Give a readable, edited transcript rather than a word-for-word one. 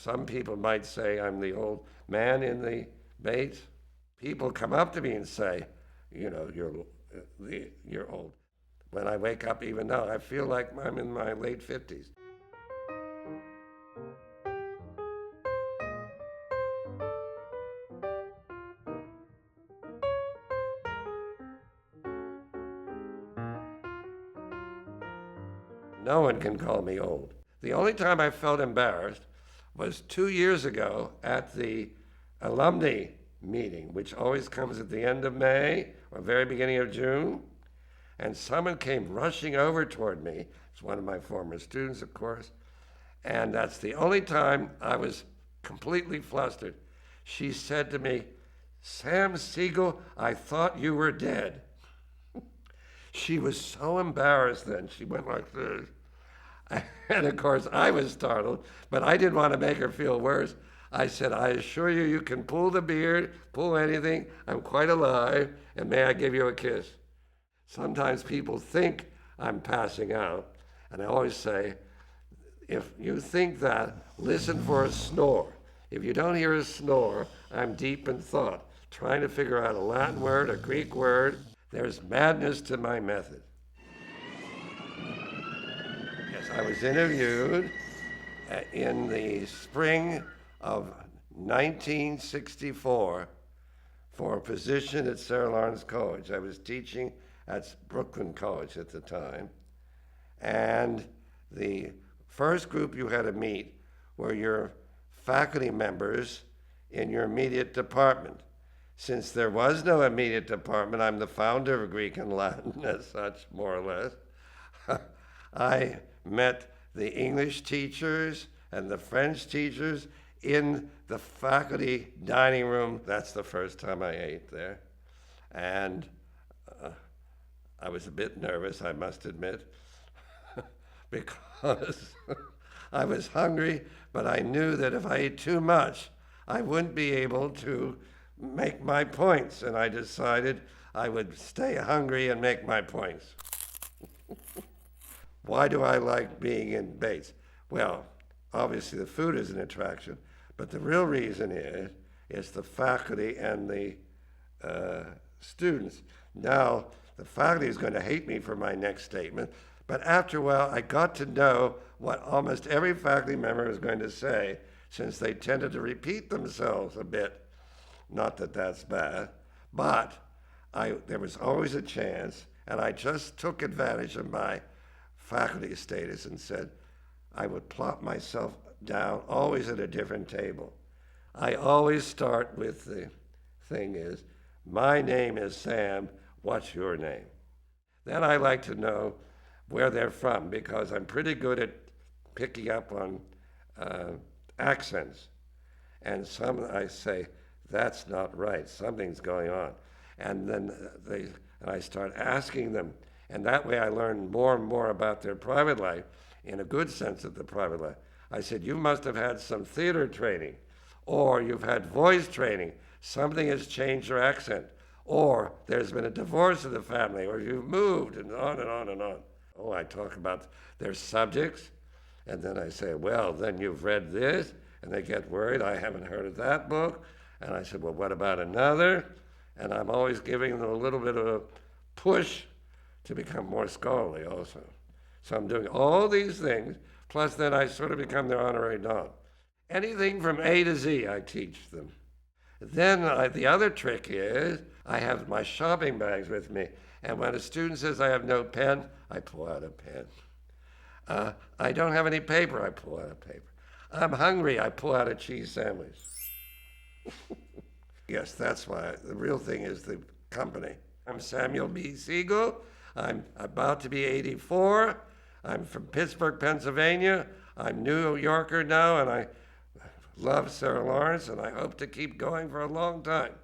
some people might say I'm the old man in the Bates. People come up to me and say, you know, you're old. When I wake up, even now, I feel like I'm in my late 50s. No one can call me old. The only time I felt embarrassed was 2 years ago at the alumni meeting, which always comes at the end of May or very beginning of June. And someone came rushing over toward me. It's one of my former students, of course. And that's the only time I was completely flustered. She said to me, "Sam Seigle, I thought you were dead." She was so embarrassed then. She went like this. And of course, I was startled, but I didn't want to make her feel worse. I said, "I assure you, you can pull the beard, pull anything. I'm quite alive, and may I give you a kiss?" Sometimes people think I'm passing out, and I always say, if you think that, listen for a snore. If you don't hear a snore, I'm deep in thought, trying to figure out a Latin word, a Greek word. There's madness to my method. Yes, I was interviewed in the spring of 1964 for a position at Sarah Lawrence College. I was teaching at Brooklyn College at the time. And the first group you had to meet were your faculty members in your immediate department. Since there was no immediate department, I'm the founder of Greek and Latin as such, more or less. I met the English teachers and the French teachers in the faculty dining room. That's the first time I ate there. And I was a bit nervous, I must admit, because I was hungry, but I knew that if I ate too much, I wouldn't be able to make my points, and I decided I would stay hungry and make my points. Why do I like being in Bates? Well, obviously the food is an attraction, but the real reason is the faculty and the students. Now, the faculty is going to hate me for my next statement, but after a while, I got to know what almost every faculty member was going to say, since they tended to repeat themselves a bit. Not that that's bad, but there was always a chance, and I just took advantage of my faculty status and said I would plop myself down always at a different table. I always start with the thing is, my name is Sam, what's your name? Then I like to know where they're from, because I'm pretty good at picking up on accents. And some I say, that's not right, something's going on. And then I start asking them, and that way I learn more and more about their private life, in a good sense of the private life. I said, you must have had some theater training, or you've had voice training, something has changed your accent, or there's been a divorce in the family, or you've moved, and on and on and on. Oh, I talk about their subjects, and then I say, well, then you've read this, and they get worried, I haven't heard of that book. And I said, well, what about another? And I'm always giving them a little bit of a push to become more scholarly also. So I'm doing all these things, plus then I sort of become their honorary don. Anything from A to Z, I teach them. Then the other trick is I have my shopping bags with me, and when a student says I have no pen, I pull out a pen. I don't have any paper, I pull out a paper. I'm hungry, I pull out a cheese sandwich. Yes, that's why. The real thing is the company. I'm Samuel B. Seigle. I'm about to be 84. I'm from Pittsburgh, Pennsylvania. I'm New Yorker now, and I love Sarah Lawrence, and I hope to keep going for a long time.